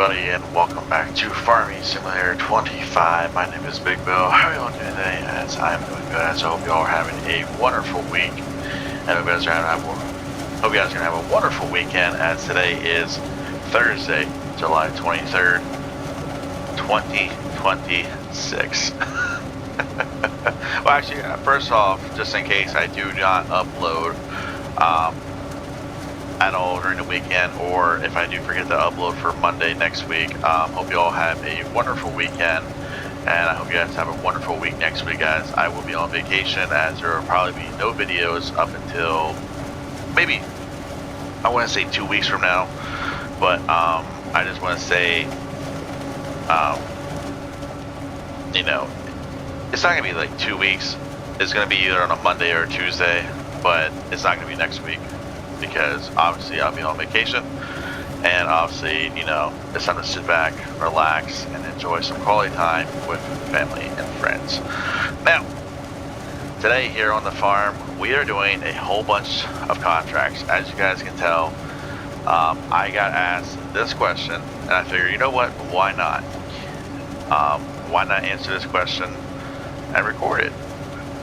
everybody, and welcome back to Farming Simulator 25. My name is Big Bill. How are you all doing today? As I'm doing good. So I hope you all are having a wonderful week, and hope you guys are gonna have a wonderful weekend. As today is Thursday, July 23rd, 2026. Well, actually, first off, just in case I do not upload at all during the weekend, or if I do forget to upload for Monday next week, hope you all have a wonderful weekend, and I hope you guys have a wonderful week next week, guys. I will be on vacation, as there will probably be no videos up until maybe, I want to say 2 weeks from now, but I just want to say, you know, it's not going to be like 2 weeks. It's going to be either on a Monday or a Tuesday, but it's not going to be next week, because obviously I'll be on vacation, and obviously, you know, it's time to sit back, relax, and enjoy some quality time with family and friends. Now, today here on the farm, we are doing a whole bunch of contracts. As you guys can tell, I got asked this question, and I figured, you know what, why not? Why not answer this question and record it?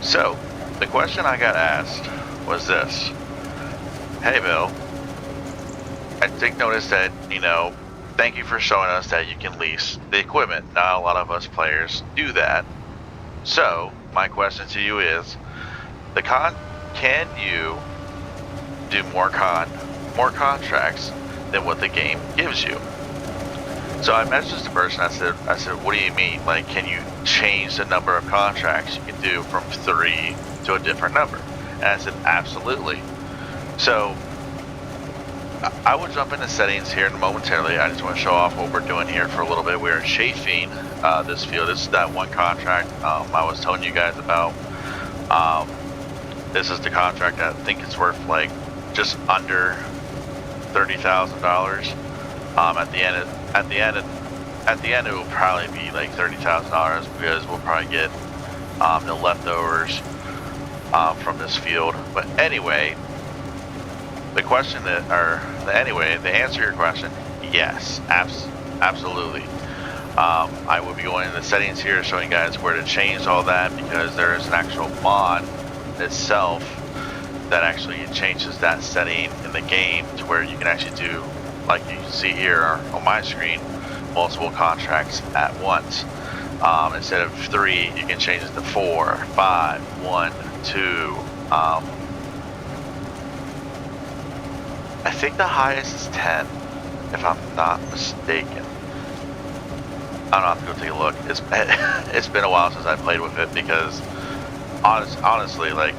So, the question I got asked was this. Hey Bill, I take notice that, you know, thank you for showing us that you can lease the equipment. Not a lot of us players do that. So, my question to you is, can you do more contracts than what the game gives you? So I messaged the person, I said, what do you mean? Like, can you change the number of contracts you can do from 3 to a different number? And I said, absolutely. So, I will jump into settings here momentarily. I just want to show off what we're doing here for a little bit. We're chafing this field. This is that one contract I was telling you guys about. This is the contract that I think it's worth like just under $30,000. At the end, it will probably be like $30,000 because we'll probably get the leftovers from this field. But anyway. The answer to your question, yes, absolutely. I will be going into the settings here, showing you guys where to change all that, because there is an actual mod itself that actually changes that setting in the game to where you can actually do, like you can see here on my screen, multiple contracts at once. Instead of 3, you can change it to 4, 5, 1, 2. I think the highest is 10, if I'm not mistaken. I don't know, I have to go take a look. It's been a while since I played with it, because honestly, like,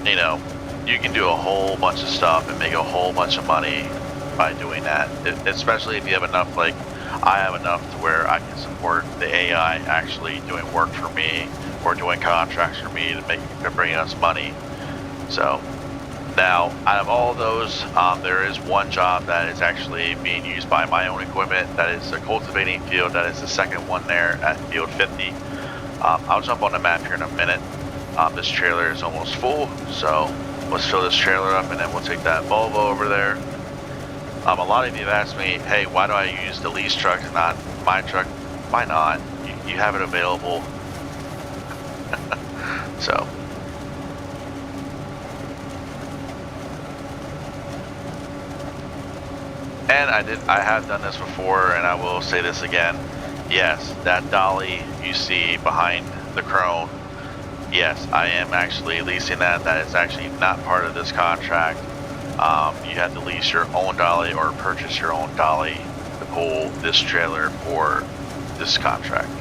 you know, you can do a whole bunch of stuff and make a whole bunch of money by doing that. Especially if you have enough, like, I have enough to where I can support the AI actually doing work for me, or doing contracts for me to bring us money. So. Now, out of all those, there is one job that is actually being used by my own equipment. That is the cultivating field. That is the second one there at field 50. I'll jump on the map here in a minute. This trailer is almost full, so let's fill this trailer up, and then we'll take that Volvo over there. A lot of you have asked me, hey, why do I use the lease truck and not my truck? Why not? You have it available. So. And I have done this before, and I will say this again. Yes, that dolly you see behind the crone, yes, I am actually leasing that. That is actually not part of this contract. You have to lease your own dolly or purchase your own dolly to pull this trailer for this contract.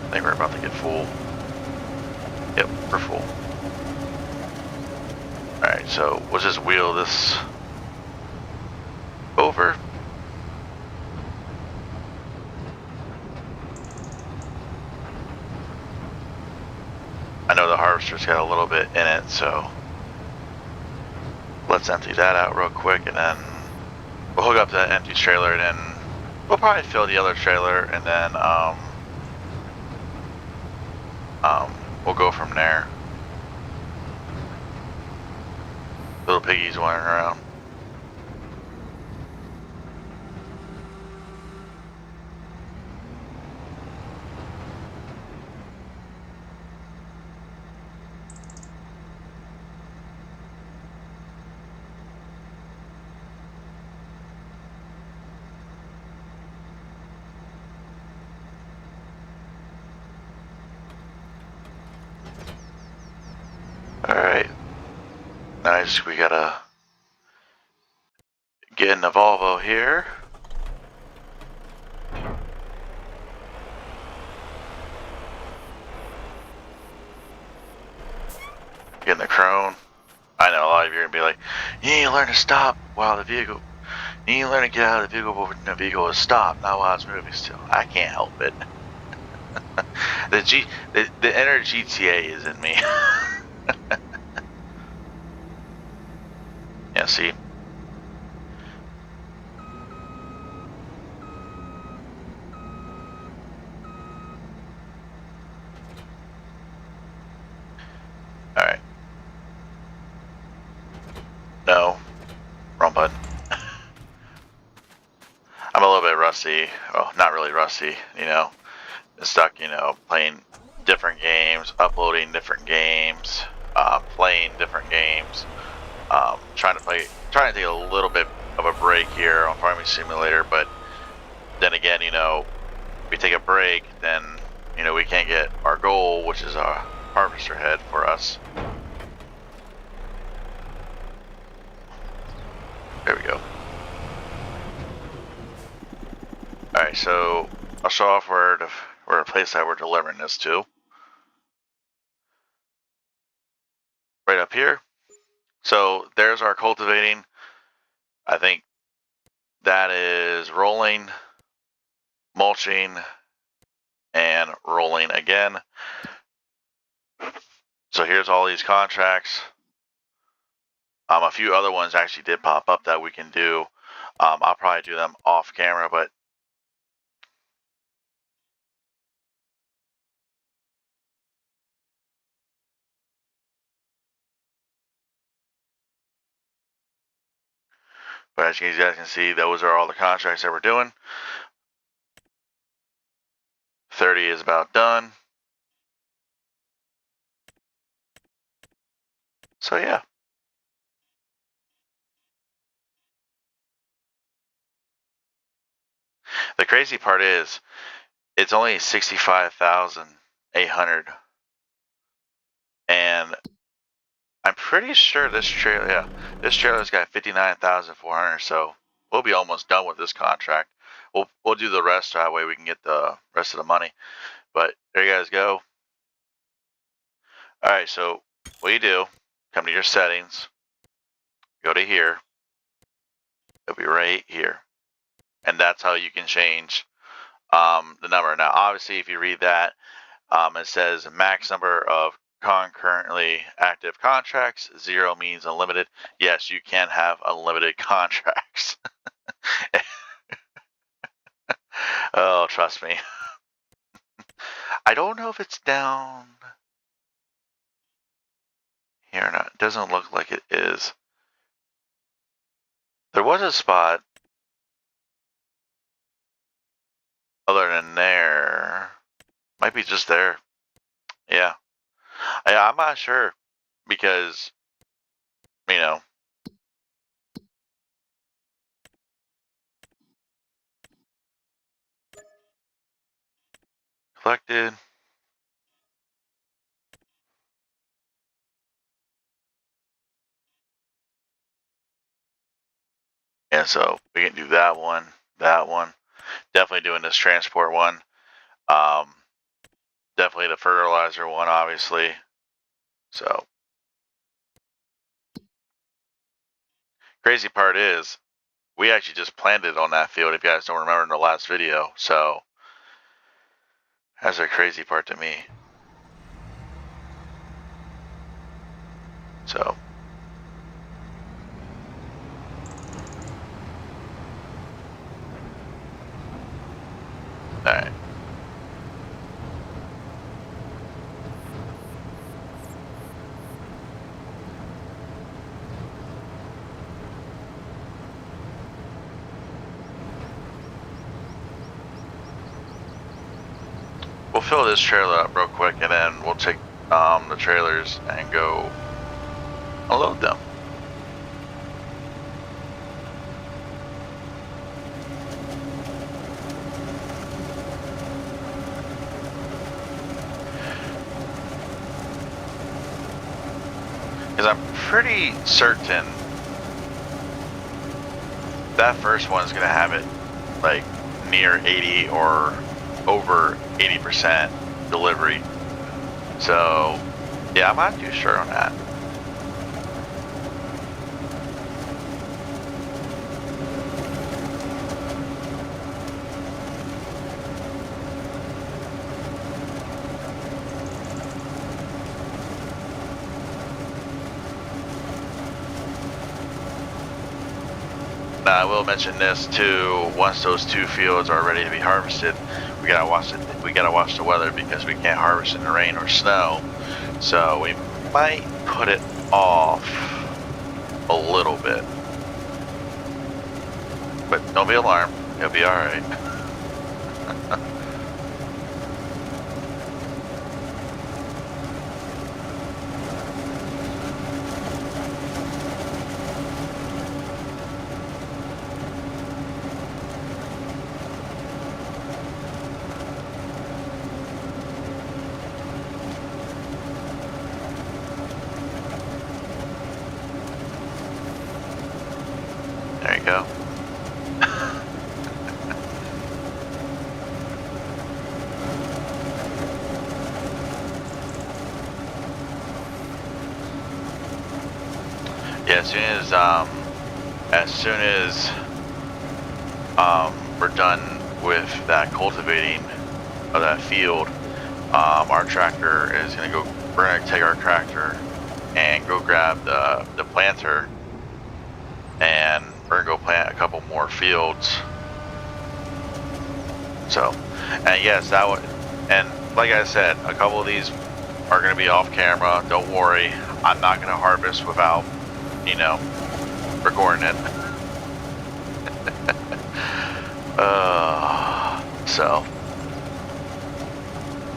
I think we're about to get full. Yep, we're full. Alright, so we'll just wheel this over. I know the harvester's got a little bit in it, so let's empty that out real quick, and then we'll hook up that empty trailer, and then we'll probably fill the other trailer, and then we'll go from there. Little piggies wandering around. Alright. Nice, we gotta get in the Volvo here. Get in the Crone. I know a lot of you are gonna be like, you need to learn to stop while the vehicle. You need to learn to get out of the vehicle when the vehicle is stopped, not while it's moving still. I can't help it. The inner GTA is in me. Yeah, see? Alright. No. Wrong button. I'm a little bit rusty. Well, not really rusty, you know. Stuck, you know, playing different games, uploading different games, playing different games. Trying to take a little bit of a break here on Farming Simulator, but then again, you know, if we take a break, then, you know, we can't get our goal, which is a harvester head for us. There we go. Alright, so I'll show off where the place that we're delivering this to. Right up here. So there's our cultivating. I think that is rolling, mulching, and rolling again. So here's all these contracts. A few other ones actually did pop up that we can do. I'll probably do them off camera, but as you guys can see, those are all the contracts that we're doing. 30 is about done. So yeah. The crazy part is, it's only 65,800, and I'm pretty sure this trailer's got 59,400. So we'll be almost done with this contract. We'll do the rest, so that way we can get the rest of the money. But there you guys go. All right, so what you do, come to your settings, go to here. It'll be right here, and that's how you can change the number. Now, obviously, if you read that, it says max number of concurrently active contracts. 0 means unlimited. Yes, you can have unlimited contracts. Oh, trust me. I don't know if it's down here or not. It doesn't look like it is. There was a spot other than there. Might be just there. Yeah. I'm not sure, because, you know, collected. Yeah, so we can do that one. Definitely doing this transport one. Definitely the fertilizer one, obviously. So, crazy part is, we actually just planted on that field, if you guys don't remember in the last video. So, that's a crazy part to me. So, alright. fill this trailer up real quick, and then we'll take the trailers and go unload them. Because I'm pretty certain that first one's going to have it like near 80 or over 80% delivery. So yeah, I'm not too sure on that. Now I will mention this too. Once those 2 fields are ready to be harvested, we gotta watch it. We gotta watch the weather because we can't harvest in the rain or snow. So we might put it off a little bit, but don't be alarmed. It'll be all right. There you go. Yeah, as soon as we're done with that cultivating of that field, our tractor is gonna go. We're gonna take our tractor and go grab the planter, and we're gonna go plant a couple more fields. So, and yes, that would, and like I said, a couple of these are gonna be off camera. Don't worry, I'm not gonna harvest without, you know, recording it. So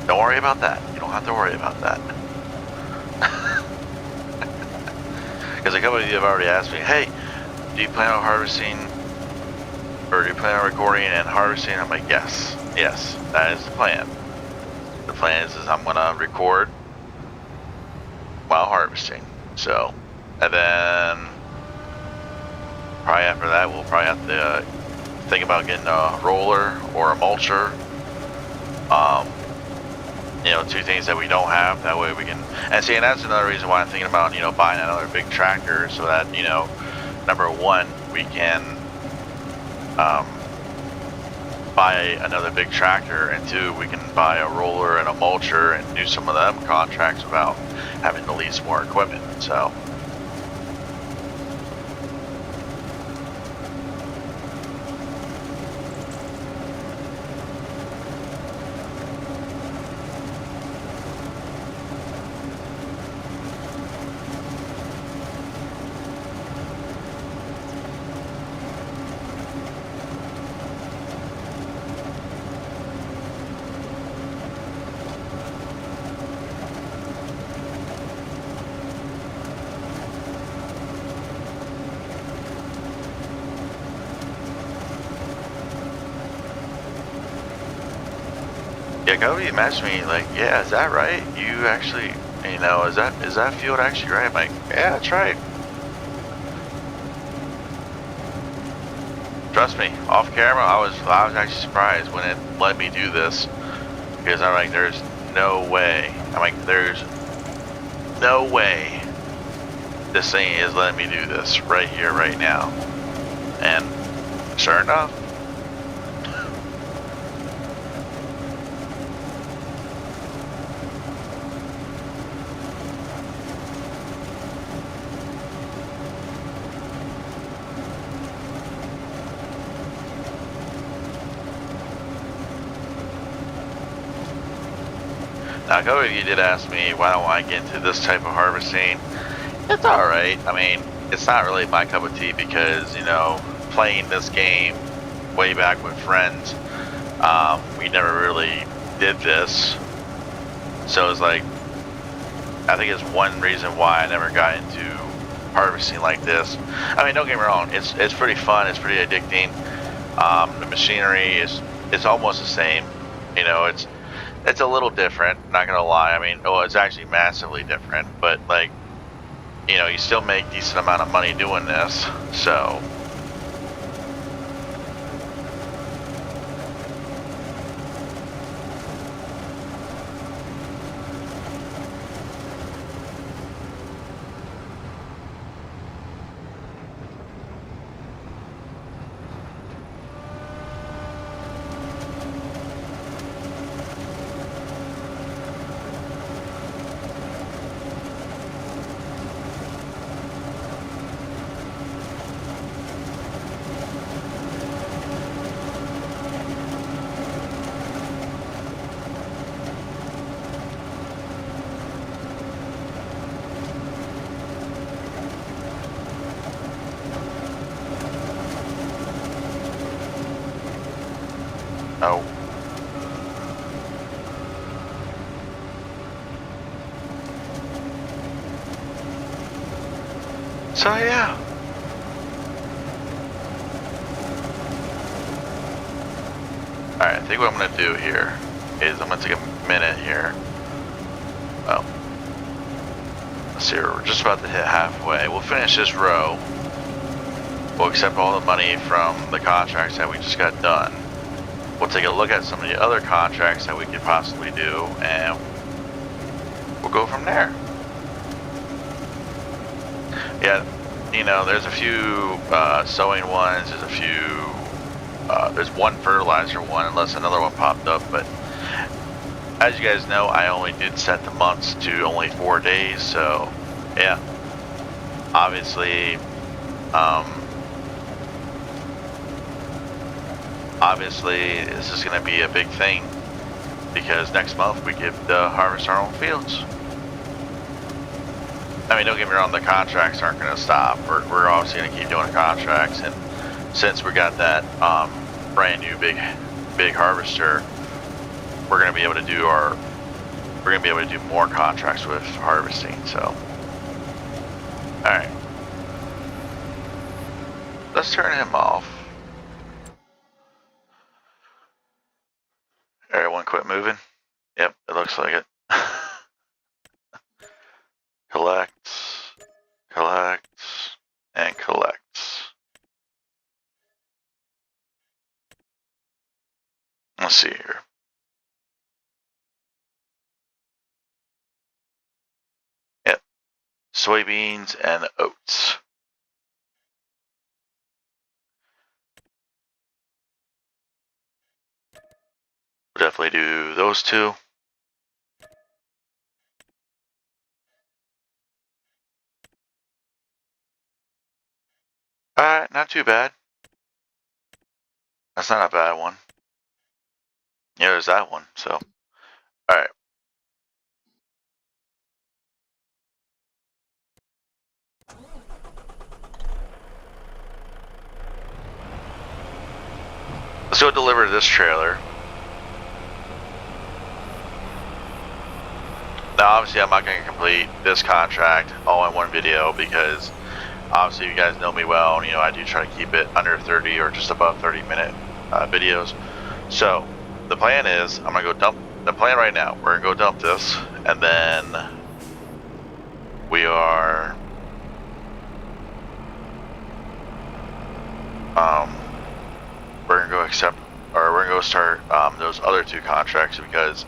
don't worry about that. You don't have to worry about that. Because a couple of you have already asked me, hey, do you plan on harvesting, or do you plan on recording and harvesting? I'm like, yes, that is the plan. The plan is I'm gonna record while harvesting. So, and then probably after that, we'll probably have to think about getting a roller or a mulcher. You know, 2 things that we don't have. That way we can, and see, and that's another reason why I'm thinking about, you know, buying another big tractor, so that, you know, number one, we can buy another big tractor, and 2, we can buy a roller and a mulcher and do some of them contracts without having to lease more equipment. So. Yeah, go messaged me like, yeah, is that right? You actually, you know, is that field actually right? I'm like, yeah, that's right. Trust me, off camera, I was actually surprised when it let me do this, because I'm like, there's no way. I'm like, there's no way this thing is letting me do this right here, right now. And sure enough. Now, a couple of you did ask me why don't I get into this type of harvesting. It's alright. I mean, it's not really my cup of tea because, you know, playing this game way back with friends, we never really did this. So it's like, I think it's one reason why I never got into harvesting like this. I mean, don't get me wrong, it's pretty fun, it's pretty addicting. The machinery it's almost the same. You know, it's a little different, not gonna lie. I mean, it's actually massively different, but like, you know, you still make decent amount of money doing this, so. Oh. So yeah. Alright, I think what I'm gonna do here is I'm gonna take a minute here. Oh. Let's see, we're just about to hit halfway. We'll finish this row. We'll accept all the money from the contracts that we just got done. We'll take a look at some of the other contracts that we could possibly do, and we'll go from there. Yeah, you know, there's a few sowing ones, there's a few, there's one fertilizer one, unless another one popped up, but as you guys know, I only did set the months to only 4 days, so yeah, obviously, this is going to be a big thing, because next month we get to harvest our own fields. I mean, don't get me wrong, the contracts aren't going to stop. We're obviously going to keep doing contracts, and since we got that brand new big harvester, we're going to be able to do more contracts with harvesting. So, all right, let's turn him off. Everyone quit moving? Yep, it looks like it. Collects, and collects. Let's see here. Yep, soybeans and oats. We'll definitely do those two. Alright, not too bad. That's not a bad one. Yeah, there's that one, so. Alright. Let's go deliver this trailer. Now, obviously, I'm not going to complete this contract all in one video, because obviously you guys know me well, and you know I do try to keep it under 30 or just above 30-minute videos. So the plan is, I'm gonna go dump the plan right now. We're gonna go dump this, and then we are we're gonna go accept, or we're gonna go start those other two contracts, because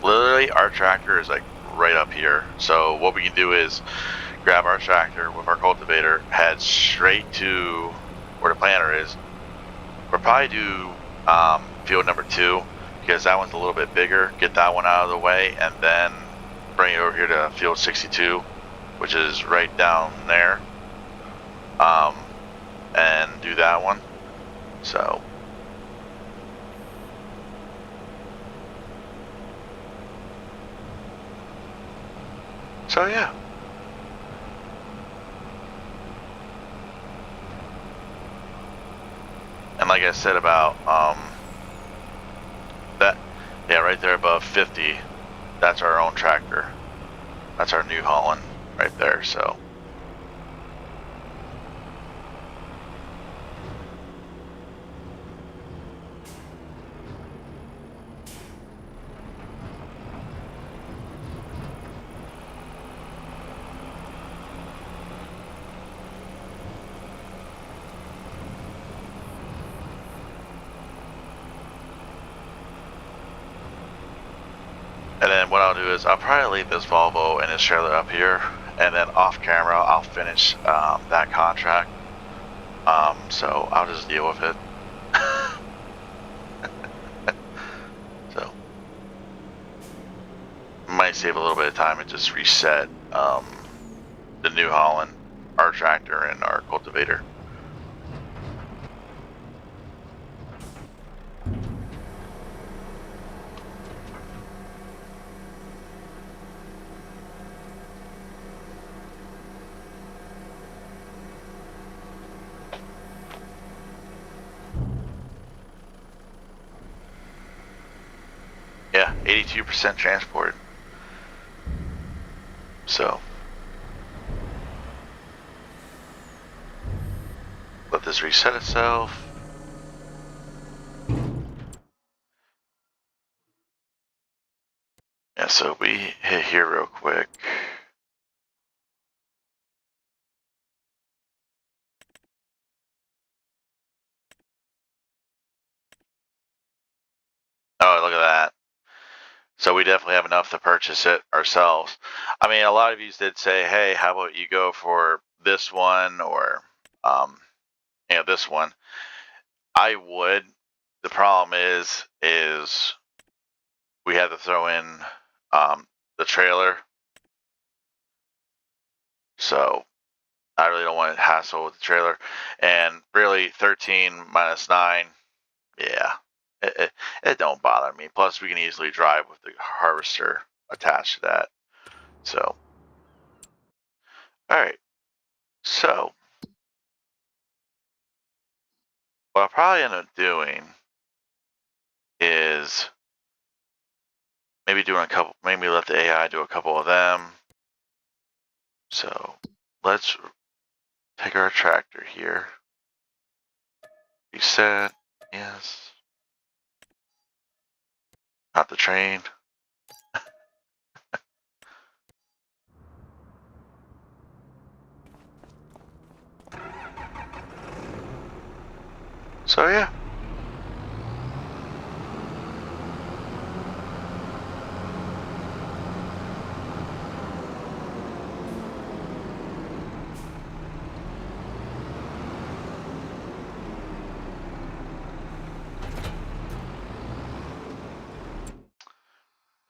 literally our tractor is like right up here. So what we can do is grab our tractor with our cultivator, head straight to where the planter is. We'll probably do field number 2, because that one's a little bit bigger. Get that one out of the way, and then bring it over here to field 62, which is right down there, and do that one. So yeah. And like I said about Yeah, right there above 50. That's our own tractor. That's our New Holland right there, so. And then what I'll do is I'll probably leave this Volvo and this trailer up here, and then off camera I'll finish that contract. So I'll just deal with it. So might save a little bit of time and just reset the New Holland, our tractor, and our cultivator. Yeah, 82% transported. So let this reset itself. Yeah, so we hit here real quick. Oh, look at that. So we definitely have enough to purchase it ourselves. I mean, a lot of you did say, hey, how about you go for this one or, this one. I would. The problem is we have to throw in the trailer. So I really don't want to hassle with the trailer. And really, 13 minus 9, yeah, it don't bother me. Plus, we can easily drive with the harvester attached to that. So, all right. So, what I'll probably end up doing is maybe doing a couple, maybe let the AI do a couple of them. So, let's take our tractor here. Reset, yes. Not the train. So yeah.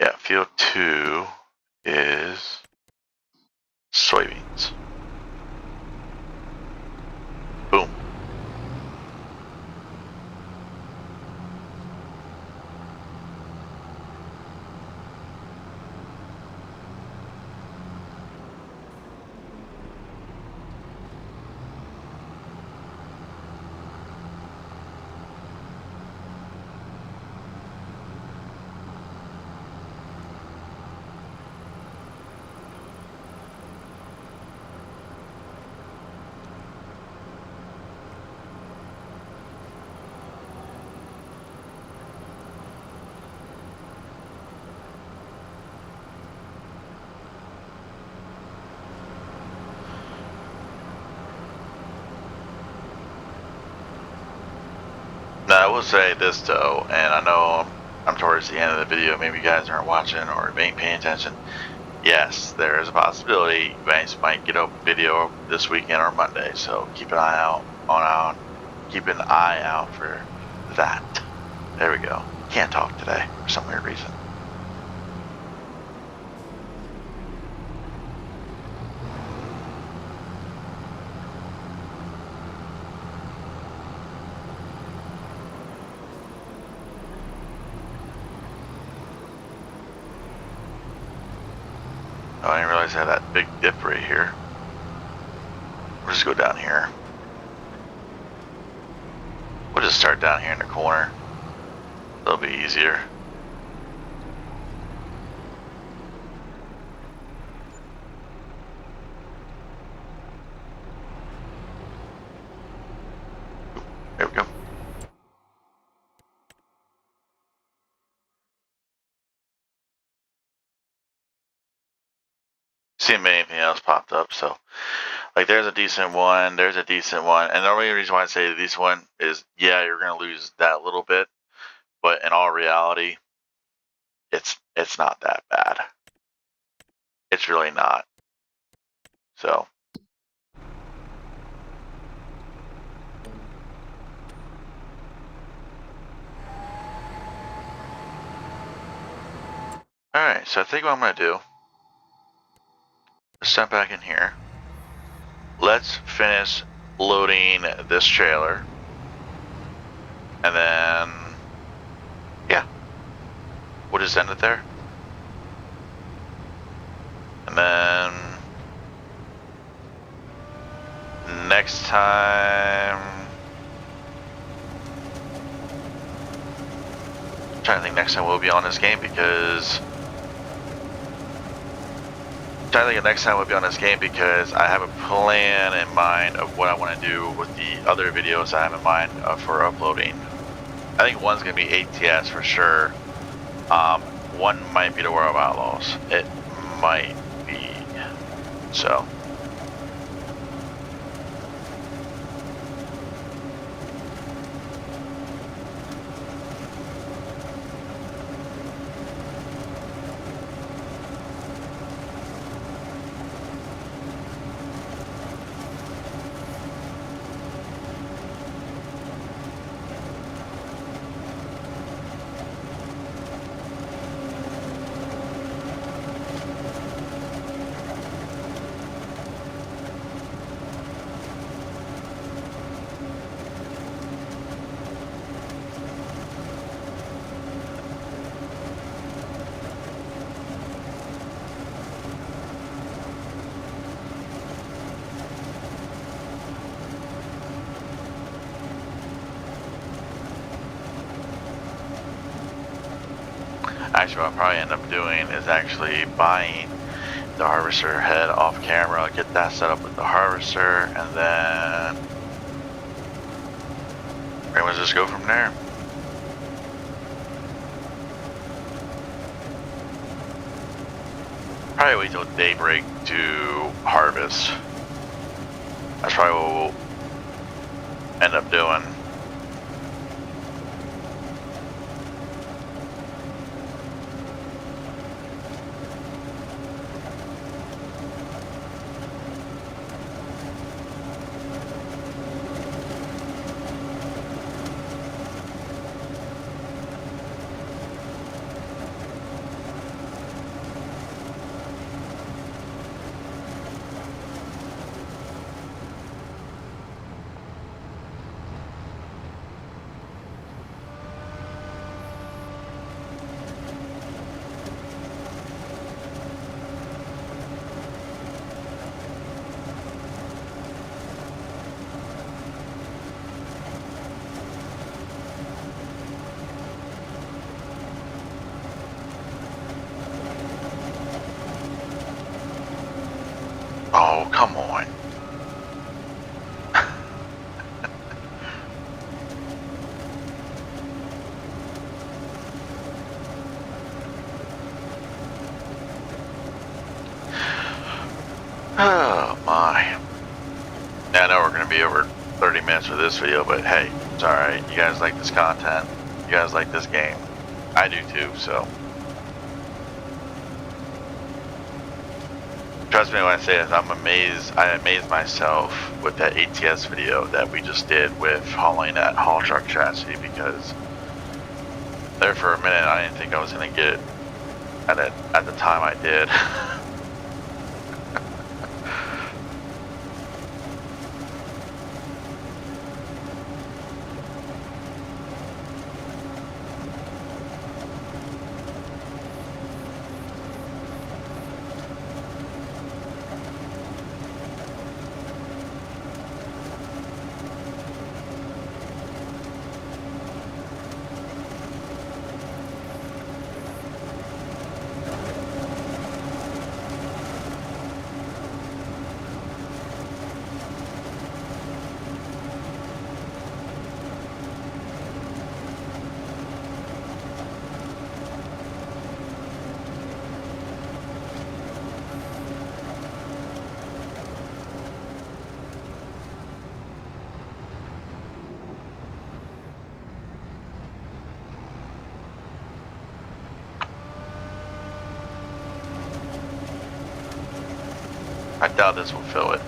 Yeah, field 2 is soybeans. Boom. Now, I will say this though, and I know I'm towards the end of the video, maybe you guys aren't watching or ain't paying attention. Yes, there is a possibility you guys might get a video this weekend or Monday, so keep an eye out for that. There we go. Can't talk today for some weird reason. Oh, I didn't realize I had that big dip right here. We'll just go down here. We'll just start down here in the corner. It'll be easier. see if anything else popped up. So, like, there's a decent one, and the only reason why I say this one is, yeah, you're gonna lose that little bit, but in all reality, it's not that bad. It's really not. So. Alright, so I think what I'm going to do is step back in here. Let's finish loading this trailer. And then, yeah, we'll just end it there. And then, next time, I'm trying to think next time we'll be on this game because I have a plan in mind of what I want to do with the other videos I have in mind for uploading. I think one's going to be ATS for sure. One might be the World of Outlaws. It might be. So. Actually, what I'll probably end up doing is actually buying the harvester head off camera, get that set up with the harvester, and then pretty much just go from there. Probably wait till daybreak to harvest. That's probably what we'll end up doing. Oh, come on. Oh my. Yeah, I know we're going to be over 30 minutes for this video, but hey, it's alright. You guys like this content. You guys like this game. I do too, so. Trust me when I say this, I amaze myself with that ATS video that we just did with hauling that haul truck chassis, because there for a minute I didn't think I was going to get it at the time I did. doubt this will fill it.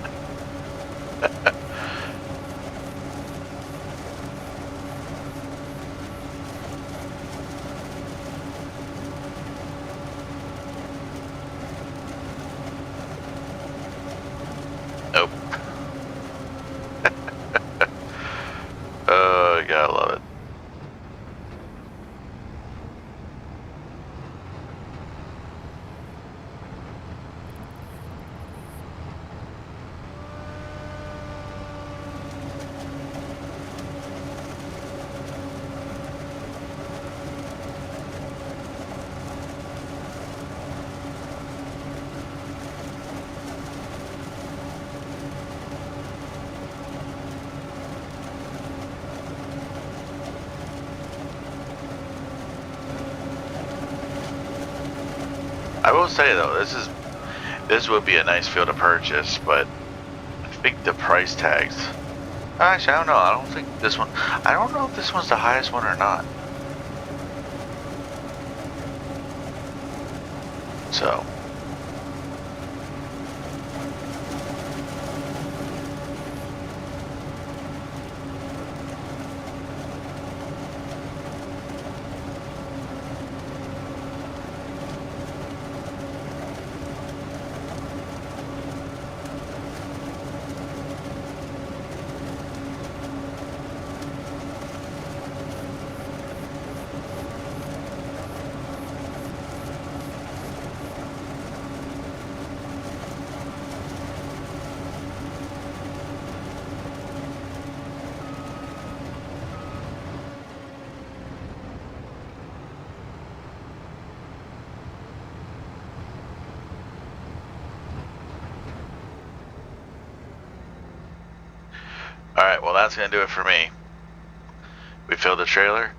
Nope. Oh, you gotta love it. I will say though, this would be a nice field to purchase, but I think the price tags. Actually, I don't know. I don't think this one. I don't know if this one's the highest one or not. So. Alright, well that's going to do it for me. We filled the trailer.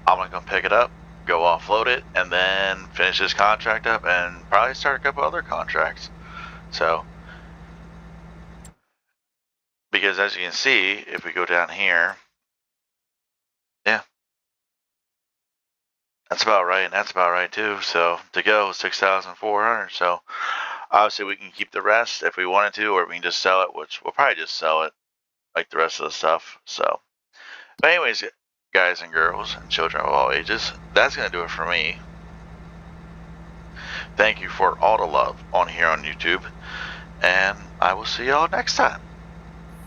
I'm going to go pick it up, go offload it, and then finish this contract up and probably start a couple other contracts. So, because as you can see, if we go down here, yeah, that's about right, and that's about right too. So, to go, 6,400. So, obviously we can keep the rest if we wanted to, or we can just sell it, which we'll probably just sell it like the rest of the stuff. So, but anyways, guys and girls and children of all ages, that's going to do it for me. Thank you for all the love on here on YouTube, and I will see y'all next time.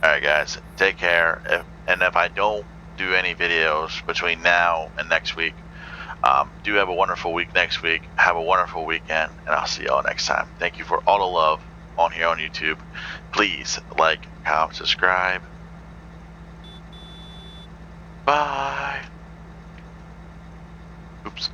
Alright guys, take care, and if I don't do any videos between now and next week, do have a wonderful week next week, have a wonderful weekend, and I'll see y'all next time. Thank you for all the love on here on YouTube. Please like, comment, subscribe. Bye. Oops.